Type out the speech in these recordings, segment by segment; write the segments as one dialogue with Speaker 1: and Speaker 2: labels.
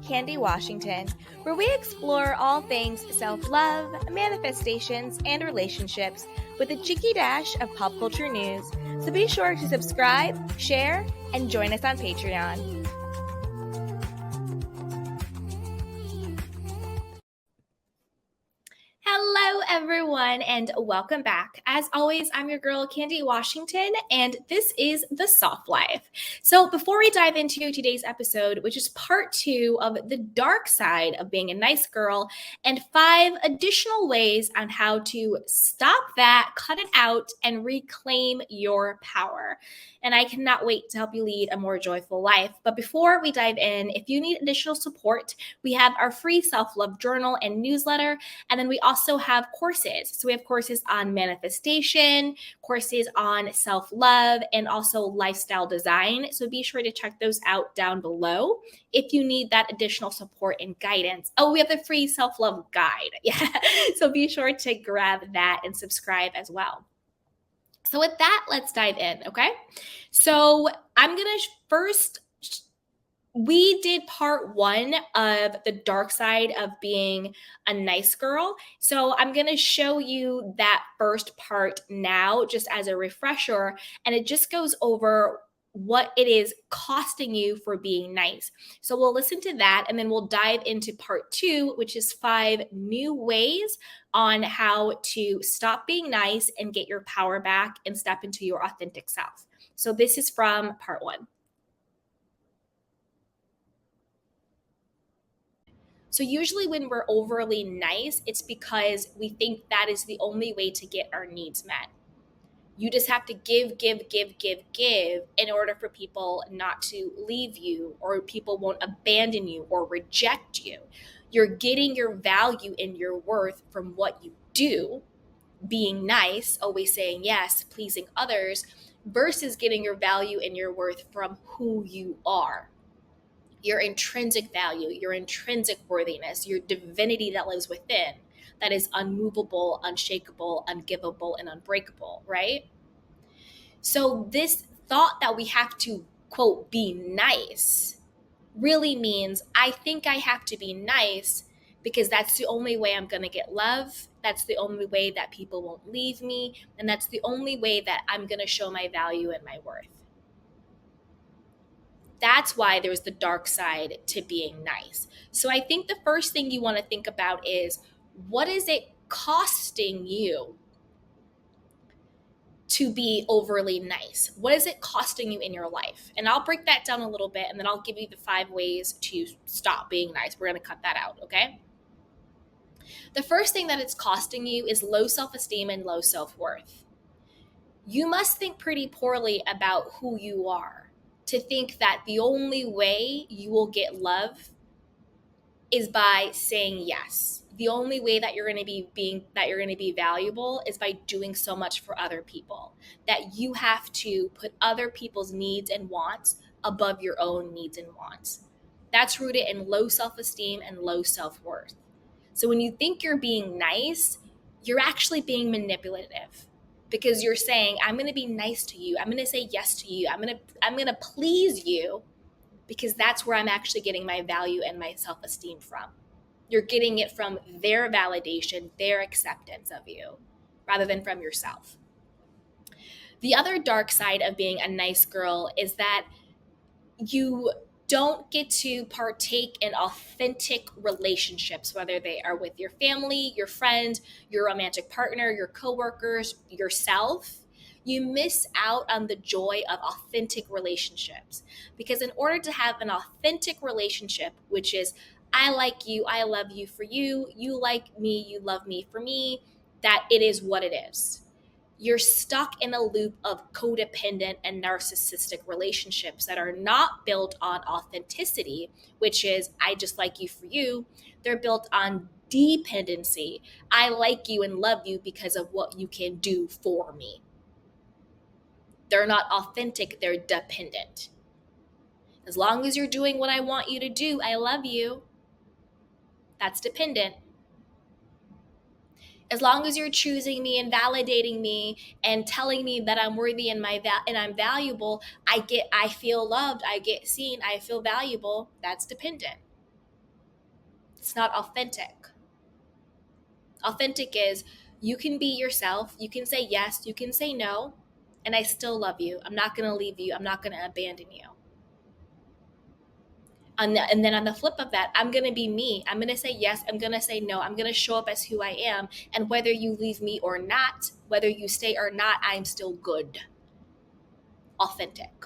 Speaker 1: Candy Washington, where we explore all things self-love, manifestations, and relationships with a cheeky dash of pop culture news. So be sure to subscribe, share, and join us on Patreon. Hello, everyone, and welcome back. As always, I'm your girl, Candy Washington, and this is The Soft Life. So before we dive into today's episode, which is part 2 of the dark side of being a nice girl, and 5 additional ways on how to stop that, cut it out, and reclaim your power. And I cannot wait to help you lead a more joyful life. But before we dive in, if you need additional support, we have our free self-love journal and newsletter, and then we also have courses. So we have courses on manifestation, courses on self-love, and also lifestyle design. So be sure to check those out down below if you need that additional support and guidance. Oh, we have the free self-love guide. Yeah. So be sure to grab that and subscribe as well. So with that, let's dive in, okay? So I'm going to first, we did part 1 of the dark side of being a nice girl. So I'm going to show you that first part now just as a refresher, and it just goes over what it is costing you for being nice. So we'll listen to that, and then we'll dive into part 2, which is 5 new ways on how to stop being nice and get your power back and step into your authentic self. So this is from part 1. So usually when we're overly nice, it's because we think that is the only way to get our needs met. You just have to give in order for people not to leave you, or people won't abandon you or reject you. You're getting your value and your worth from what you do, being nice, always saying yes, pleasing others, versus getting your value and your worth from who you are. Your intrinsic value, your intrinsic worthiness, your divinity that lives within, that is unmovable, unshakable, ungivable, and unbreakable, right? So this thought that we have to, quote, be nice really means I think I have to be nice because that's the only way I'm going to get love. That's the only way that people won't leave me. And that's the only way that I'm going to show my value and my worth. That's why there's the dark side to being nice. So I think the first thing you want to think about is, what is it costing you to be overly nice? What is it costing you in your life? And I'll break that down a little bit, and then I'll give you the 5 ways to stop being nice. We're going to cut that out, okay? The first thing that it's costing you is low self-esteem and low self-worth. You must think pretty poorly about who you are to think that the only way you will get love is by saying yes. The only way that you're going to be valuable is by doing so much for other people. That you have to put other people's needs and wants above your own needs and wants. That's rooted in low self-esteem and low self-worth. So when you think you're being nice, you're actually being manipulative. Because you're saying, I'm going to be nice to you. I'm going to say yes to you. I'm going to please you, because that's where I'm actually getting my value and my self-esteem from. You're getting it from their validation, their acceptance of you, rather than from yourself. The other dark side of being a nice girl is that you don't get to partake in authentic relationships, whether they are with your family, your friend, your romantic partner, your coworkers, yourself. You miss out on the joy of authentic relationships. Because in order to have an authentic relationship, which is I like you, I love you for you, you like me, you love me for me, that it is what it is. You're stuck in a loop of codependent and narcissistic relationships that are not built on authenticity, which is I just like you for you. They're built on dependency. I like you and love you because of what you can do for me. They're not authentic, they're dependent. As long as you're doing what I want you to do, I love you. That's dependent. As long as you're choosing me and validating me and telling me that I'm worthy and I'm valuable, I feel loved, I get seen, I feel valuable. That's dependent. It's not authentic. Authentic is you can be yourself, you can say yes, you can say no, and I still love you. I'm not going to leave you, I'm not going to abandon you. And then on the flip of that, I'm going to be me. I'm going to say yes, I'm going to say no, I'm going to show up as who I am. And whether you leave me or not, whether you stay or not, I'm still good. Authentic.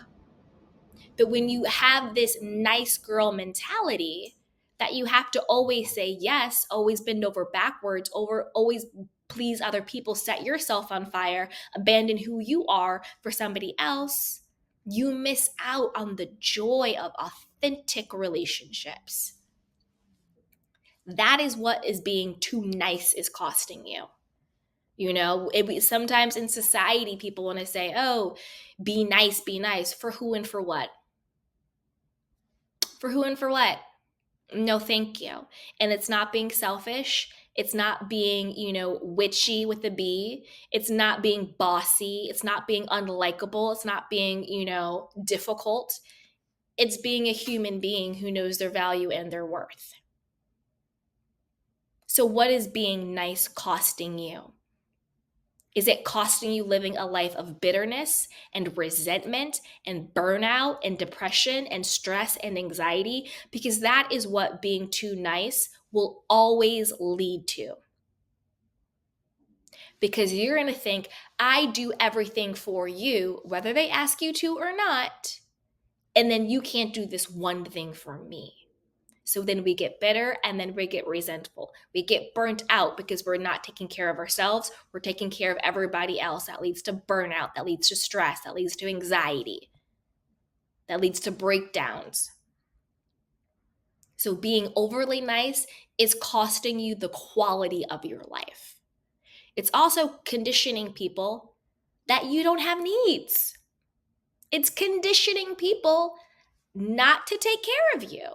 Speaker 1: But when you have this nice girl mentality that you have to always say yes, always bend over backwards, always please other people, set yourself on fire, abandon who you are for somebody else, you miss out on the joy of authentic relationships. That is what is being too nice is costing you. You know, sometimes in society, people want to say, oh, be nice, be nice. For who and for what? For who and for what? No, thank you. And it's not being selfish. It's not being, witchy with a B. It's not being bossy. It's not being unlikable. It's not being, difficult. It's being a human being who knows their value and their worth. So, what is being nice costing you? Is it costing you living a life of bitterness and resentment and burnout and depression and stress and anxiety? Because that is what being too nice will always lead to. Because you're going to think, I do everything for you, whether they ask you to or not, and then you can't do this one thing for me. So then we get bitter and then we get resentful. We get burnt out because we're not taking care of ourselves. We're taking care of everybody else. That leads to burnout. That leads to stress. That leads to anxiety. That leads to breakdowns. So being overly nice is costing you the quality of your life. It's also conditioning people that you don't have needs. It's conditioning people not to take care of you.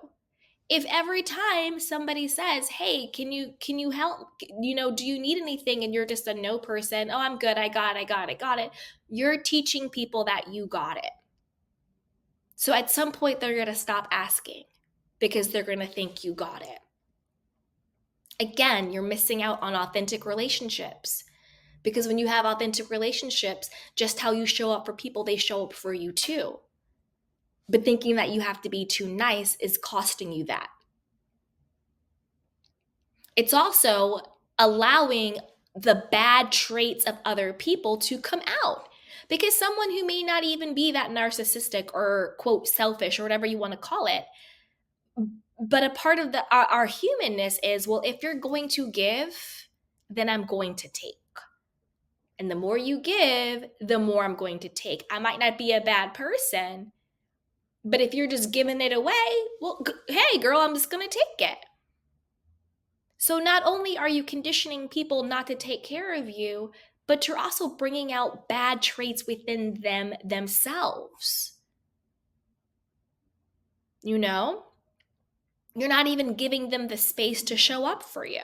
Speaker 1: If every time somebody says, hey, can you help, do you need anything, and you're just a no person, oh, I'm good, I got it, you're teaching people that you got it. So at some point they're going to stop asking because they're going to think you got it. Again, you're missing out on authentic relationships, because when you have authentic relationships, just how you show up for people, they show up for you too. But thinking that you have to be too nice is costing you that. It's also allowing the bad traits of other people to come out, because someone who may not even be that narcissistic or quote selfish or whatever you want to call it, but a part of our humanness is, well, if you're going to give, then I'm going to take. And the more you give, the more I'm going to take. I might not be a bad person, but if you're just giving it away, well, hey girl, I'm just going to take it. So not only are you conditioning people not to take care of you, but you're also bringing out bad traits within them themselves. You're not even giving them the space to show up for you.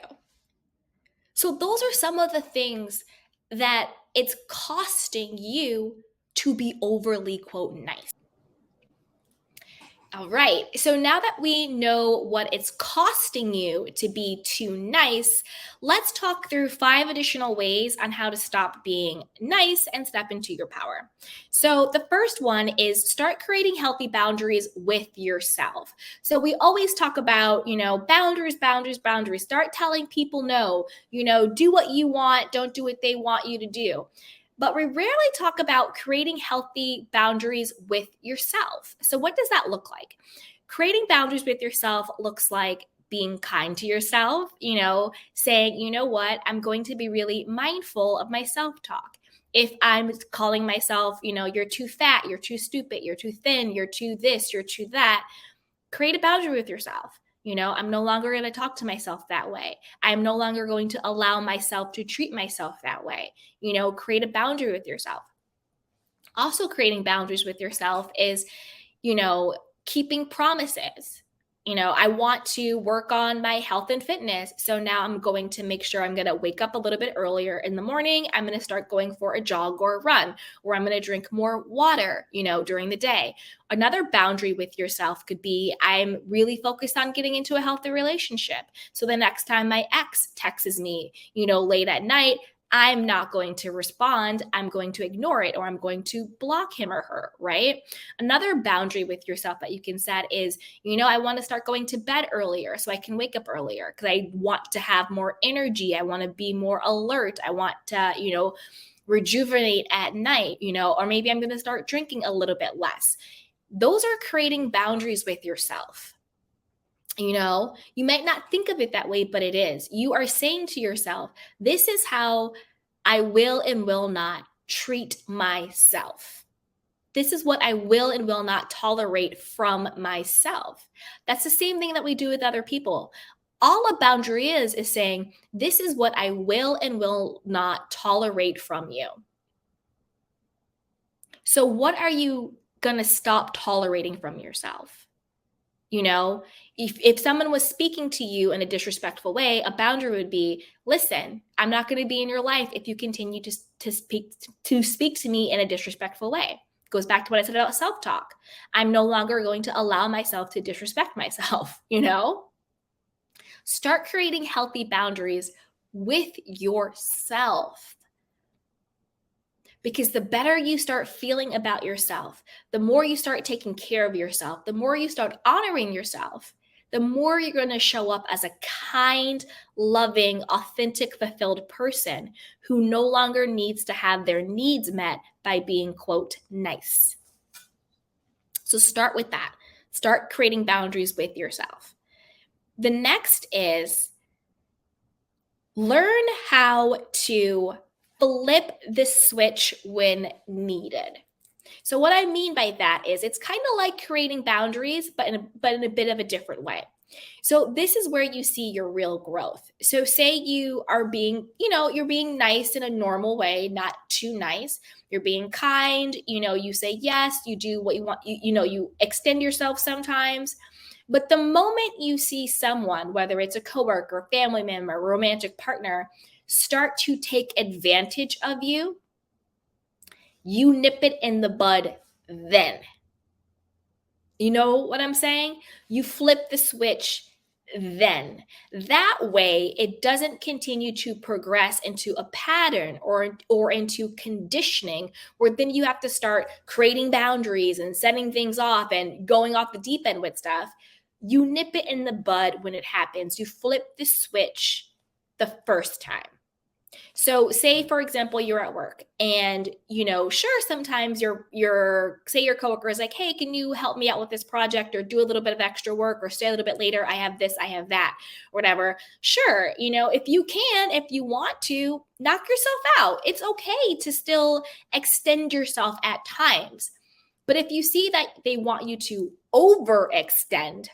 Speaker 1: So those are some of the things that it's costing you to be overly, quote, nice. All right. So now that we know what it's costing you to be too nice, let's talk through 5 additional ways on how to stop being nice and step into your power. So the first one is start creating healthy boundaries with yourself. So we always talk about, boundaries, boundaries, boundaries. Start telling people no, do what you want, don't do what they want you to do. But we rarely talk about creating healthy boundaries with yourself. So what does that look like? Creating boundaries with yourself looks like being kind to yourself, saying, you know what, I'm going to be really mindful of my self-talk. If I'm calling myself, you're too fat, you're too stupid, you're too thin, you're too this, you're too that, create a boundary with yourself. I'm no longer going to talk to myself that way. I'm no longer going to allow myself to treat myself that way. Create a boundary with yourself. Also, creating boundaries with yourself is, keeping promises. I want to work on my health and fitness. So now I'm going to make sure I'm going to wake up a little bit earlier in the morning. I'm going to start going for a jog or a run, or I'm going to drink more water, during the day. Another boundary with yourself could be, I'm really focused on getting into a healthy relationship. So the next time my ex texts me, late at night, I'm not going to respond. I'm going to ignore it, or I'm going to block him or her, right? Another boundary with yourself that you can set is, I want to start going to bed earlier so I can wake up earlier because I want to have more energy. I want to be more alert. I want to, rejuvenate at night, or maybe I'm going to start drinking a little bit less. Those are creating boundaries with yourself. You might not think of it that way, but it is. You are saying to yourself, this is how I will and will not treat myself. This is what I will and will not tolerate from myself. That's the same thing that we do with other people. All a boundary is saying, this is what I will and will not tolerate from you. So what are you going to stop tolerating from yourself? If someone was speaking to you in a disrespectful way, a boundary would be, listen, I'm not going to be in your life if you continue to speak to me in a disrespectful way. It goes back to what I said about self-talk. I'm no longer going to allow myself to disrespect myself, Start creating healthy boundaries with yourself. Because the better you start feeling about yourself, the more you start taking care of yourself, the more you start honoring yourself, the more you're going to show up as a kind, loving, authentic, fulfilled person who no longer needs to have their needs met by being, quote, nice. So start with that. Start creating boundaries with yourself. The next is learn how to flip the switch when needed. So what I mean by that is it's kind of like creating boundaries, but in a bit of a different way. So this is where you see your real growth. So say you are being, you're being nice in a normal way, not too nice. You're being kind, you say yes, you do what you want, you extend yourself sometimes. But the moment you see someone, whether it's a coworker, family member, romantic partner, start to take advantage of you, you nip it in the bud then. You know what I'm saying? You flip the switch then. That way, it doesn't continue to progress into a pattern or into conditioning where then you have to start creating boundaries and setting things off and going off the deep end with stuff. You nip it in the bud when it happens. You flip the switch the first time. So say, for example, you're at work and, sure, sometimes say your coworker is like, hey, can you help me out with this project or do a little bit of extra work or stay a little bit later? I have this, I have that, whatever. Sure. If you want to knock yourself out, it's okay to still extend yourself at times. But if you see that they want you to overextend,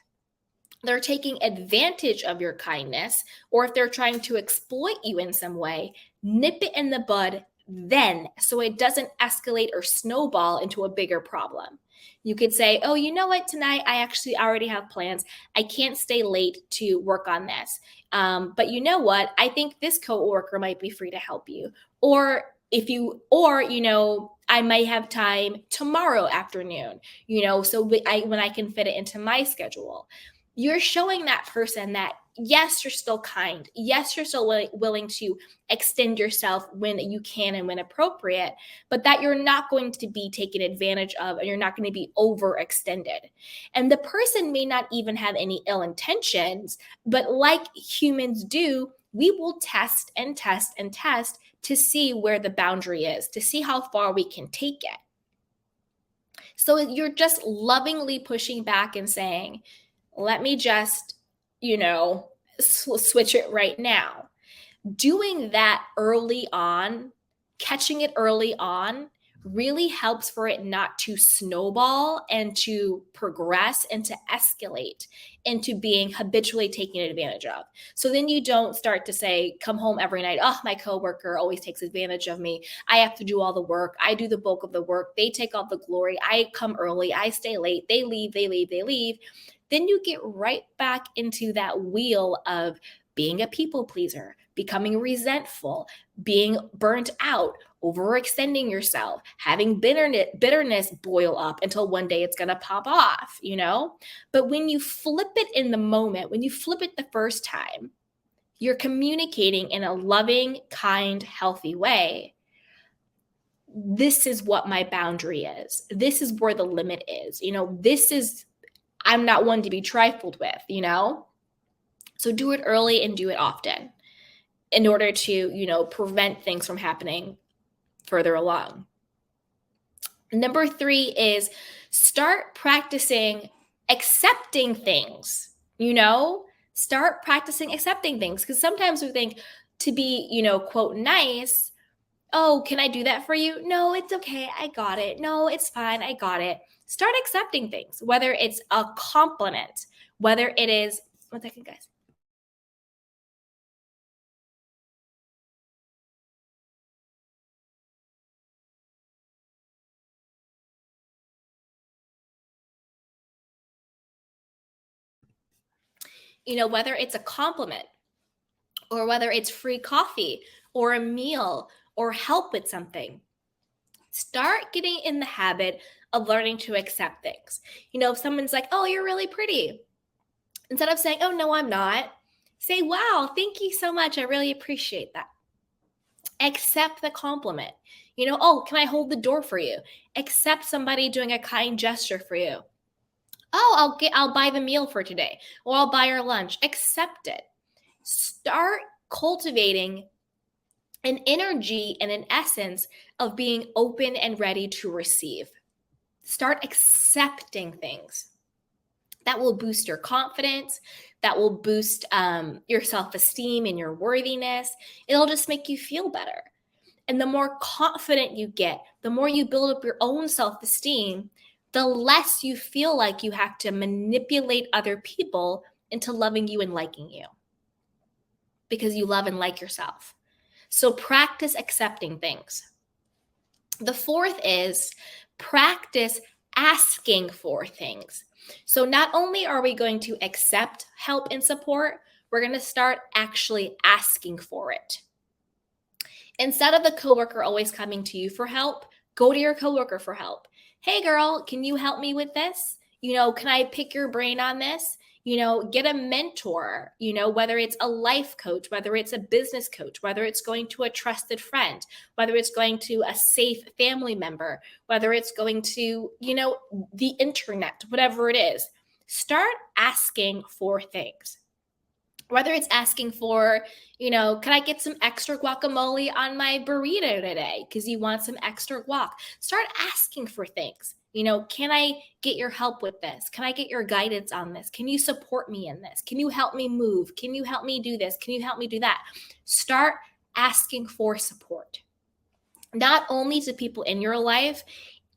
Speaker 1: they're taking advantage of your kindness, or if they're trying to exploit you in some way, nip it in the bud then so it doesn't escalate or snowball into a bigger problem. You could say, oh, you know what, tonight I actually already have plans. I can't stay late to work on this. But you know what? I think this coworker might be free to help you. Or I might have time tomorrow afternoon, so when I can fit it into my schedule. You're showing that person that, yes, you're still kind. Yes, you're still willing to extend yourself when you can and when appropriate, but that you're not going to be taken advantage of and you're not going to be overextended. And the person may not even have any ill intentions, but like humans do, we will test and test and test to see where the boundary is, to see how far we can take it. So you're just lovingly pushing back and saying, let me just, switch it right now. Doing that early on, catching it early on, really helps for it not to snowball and to progress and to escalate into being habitually taken advantage of. So then you don't start to say, come home every night, oh, my coworker always takes advantage of me. I have to do all the work. I do the bulk of the work. They take all the glory. I come early. I stay late. They leave. then you get right back into that wheel of being a people pleaser, becoming resentful, being burnt out, overextending yourself, having bitterness boil up until one day it's going to pop off, you know? But when you flip it in the moment, when you flip it the first time, you're communicating in a loving, kind, healthy way. This is what my boundary is. This is where the limit is. You know, I'm not one to be trifled with, you know? So do it early and do it often in order to, prevent things from happening further along. Number 3 is start practicing accepting things, Start practicing accepting things, because sometimes we think to be, quote, nice. Oh, can I do that for you? No, it's okay. I got it. No, it's fine. I got it. Start accepting things, whether it's a compliment, whether it is, 1 second, guys. Whether it's a compliment or whether it's free coffee or a meal or help with something. Start getting in the habit of learning to accept things. If someone's like, oh, you're really pretty, instead of saying, oh, no, I'm not, say, wow, thank you so much. I really appreciate that. Accept the compliment. Oh, can I hold the door for you? Accept somebody doing a kind gesture for you. Oh, I'll buy the meal for today, or I'll buy your lunch. Accept it. Start cultivating an energy and an essence of being open and ready to receive. Start accepting things. That will boost your confidence. That will boost your self-esteem and your worthiness. It'll just make you feel better. And the more confident you get, the more you build up your own self-esteem, the less you feel like you have to manipulate other people into loving you and liking you, because you love and like yourself. So practice accepting things. The 4th is practice asking for things. So not only are we going to accept help and support, we're going to start actually asking for it. Instead of the coworker always coming to you for help, go to your coworker for help. Hey girl, can you help me with this? Can I pick your brain on this? Get a mentor, whether it's a life coach, whether it's a business coach, whether it's going to a trusted friend, whether it's going to a safe family member, whether it's going to, the internet, whatever it is. Start asking for things. Whether it's asking for, can I get some extra guacamole on my burrito today? Because you want some extra guac. Start asking for things. Can I get your help with this? Can I get your guidance on this? Can you support me in this? Can you help me move? Can you help me do this? Can you help me do that? Start asking for support. Not only to people in your life,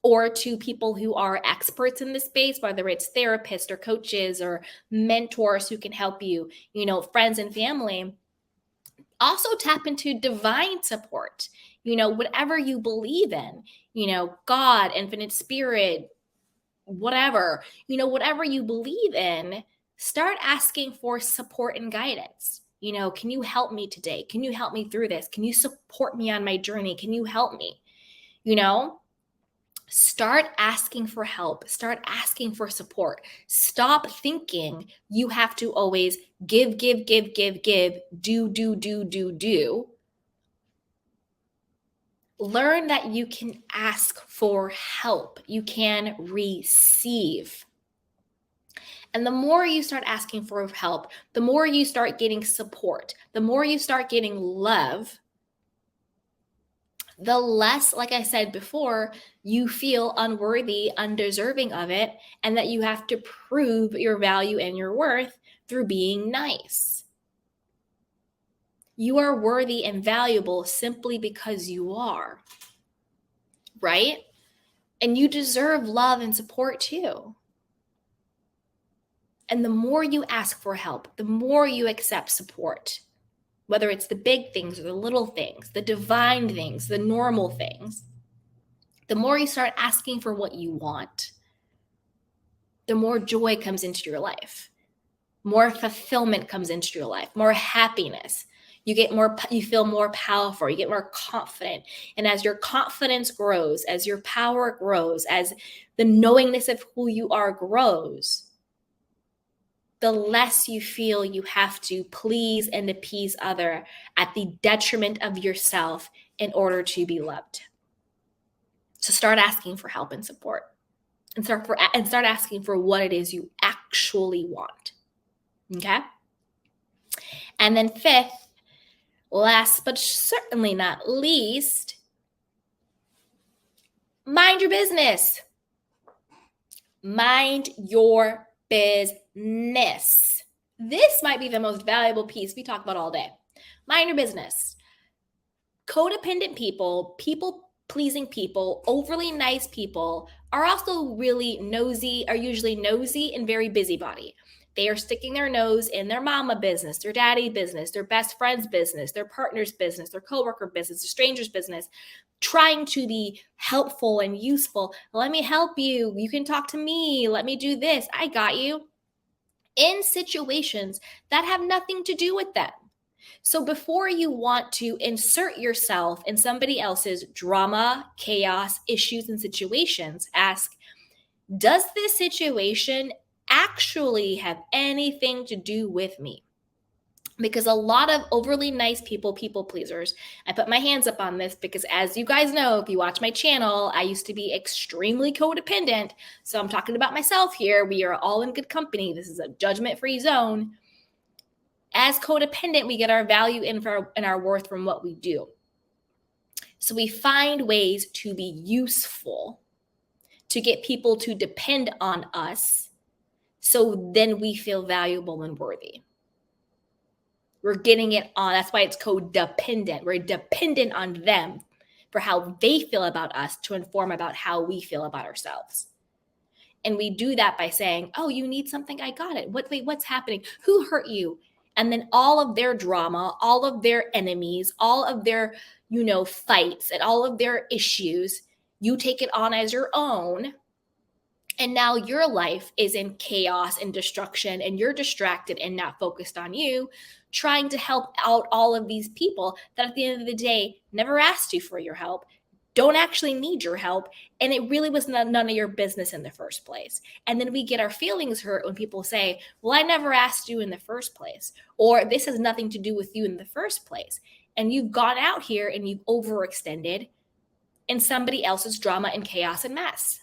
Speaker 1: or to people who are experts in the space, whether it's therapists or coaches or mentors who can help you, friends and family. Also tap into divine support, whatever you believe in, God, infinite spirit, whatever, whatever you believe in, start asking for support and guidance. Can you help me today? Can you help me through this? Can you support me on my journey? Can you help me? Start asking for help. Start asking for support. Stop thinking you have to always give, do. Learn that you can ask for help. You can receive. And the more you start asking for help, the more you start getting support, the more you start getting love, the less, like I said before, you feel unworthy, undeserving of it, and that you have to prove your value and your worth through being nice. You are worthy and valuable simply because you are, right? And you deserve love and support too. And the more you ask for help, the more you accept support, whether it's the big things or the little things, the divine things, the normal things, the more you start asking for what you want. the more joy comes into your life. More fulfillment comes into your life, more happiness. You feel more powerful, you get more confident. And as your confidence grows, as your power grows, as the knowingness of who you are grows, the less you feel you have to please and appease other at the detriment of yourself in order to be loved. So start asking for help and support, and start asking for what it is you actually want. Okay? And then fifth, last but certainly not least, mind your business. Mind your business. This might be the most valuable piece we talk about all day. Mind your business. Codependent people, people-pleasing people, overly nice people are also really nosy, are usually nosy and very busybody. They are sticking their nose in their mama business, their daddy business, their best friend's business, their partner's business, their coworker business, their stranger's business, trying to be helpful and useful. Let me help you. You can talk to me. Let me do this. I got you. In situations that have nothing to do with them. So before you want to insert yourself in somebody else's drama, chaos, issues, and situations, ask, does this situation actually have anything to do with me? Because a lot of overly nice people pleasers, I put my hands up on this because, as you guys know, if you watch my channel, I used to be extremely codependent. So I'm talking about myself here. We are all in good company. This is a judgment-free zone. As codependent, we get our value and our worth from what we do. So we find ways to be useful, to get people to depend on us, so then we feel valuable and worthy. We're getting it on. That's why it's codependent. We're dependent on them for how they feel about us to inform about how we feel about ourselves. And we do that by saying, oh, you need something? I got it. What's happening? Who hurt you? And then all of their drama, all of their enemies, all of their, fights and all of their issues, you take it on as your own. And now your life is in chaos and destruction, and you're distracted and not focused on you, trying to help out all of these people that at the end of the day never asked you for your help, don't actually need your help, and it really was none of your business in the first place. And then we get our feelings hurt when people say, well, I never asked you in the first place, or this has nothing to do with you in the first place. And you've gone out here and you've overextended in somebody else's drama and chaos and mess.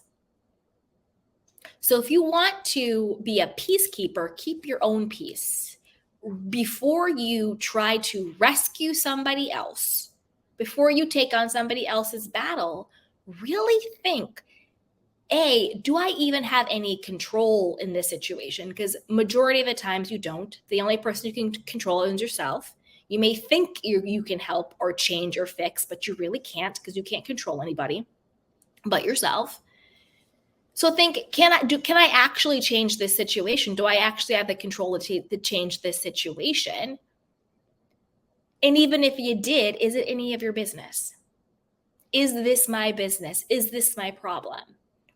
Speaker 1: So if you want to be a peacekeeper, keep your own peace. Before you try to rescue somebody else, before you take on somebody else's battle, really think, do I even have any control in this situation? Because majority of the times you don't. The only person you can control is yourself. You may think you can help or change or fix, but you really can't, because you can't control anybody but yourself. So think, can I actually change this situation? Do I actually have the control to change this situation? And even if you did, is it any of your business? Is this my business? Is this my problem?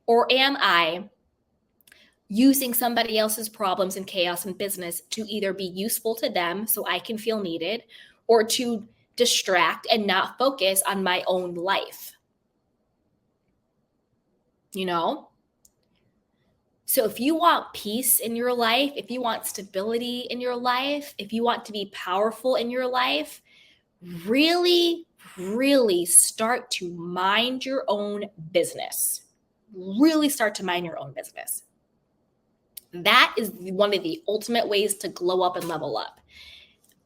Speaker 1: Or am I using somebody else's problems and chaos and business to either be useful to them so I can feel needed, or to distract and not focus on my own life? So if you want peace in your life, if you want stability in your life, if you want to be powerful in your life, really, really start to mind your own business. Really start to mind your own business. That is one of the ultimate ways to glow up and level up.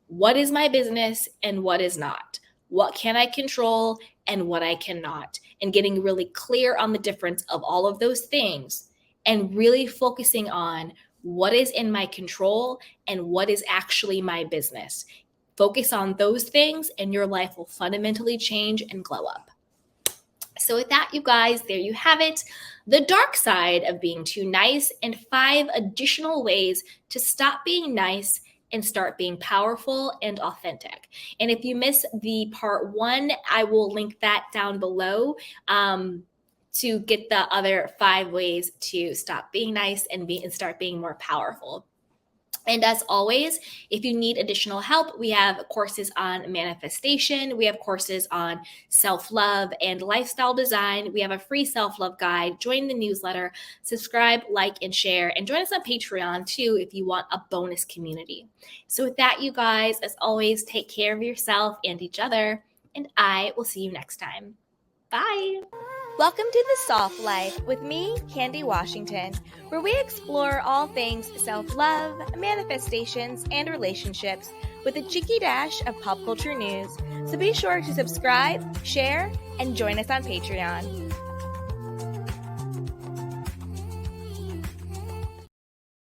Speaker 1: What is my business and what is not? What can I control and what I cannot? And getting really clear on the difference of all of those things, and really focusing on what is in my control and what is actually my business. Focus on those things and your life will fundamentally change and glow up. So with that, you guys, there you have it. The dark side of being too nice, and 5 additional ways to stop being nice and start being powerful and authentic. And if you miss the part 1, I will link that down below. to get the other 5 ways to stop being nice and start being more powerful. And as always, if you need additional help, we have courses on manifestation. We have courses on self-love and lifestyle design. We have a free self-love guide. Join the newsletter, subscribe, like, and share, and join us on Patreon too if you want a bonus community. So with that, you guys, as always, take care of yourself and each other, and I will see you next time. Bye.
Speaker 2: Welcome to The Soft Life with me, Candy Washington, where we explore all things self-love, manifestations, and relationships with a cheeky dash of pop culture news. So be sure to subscribe, share, and join us on Patreon.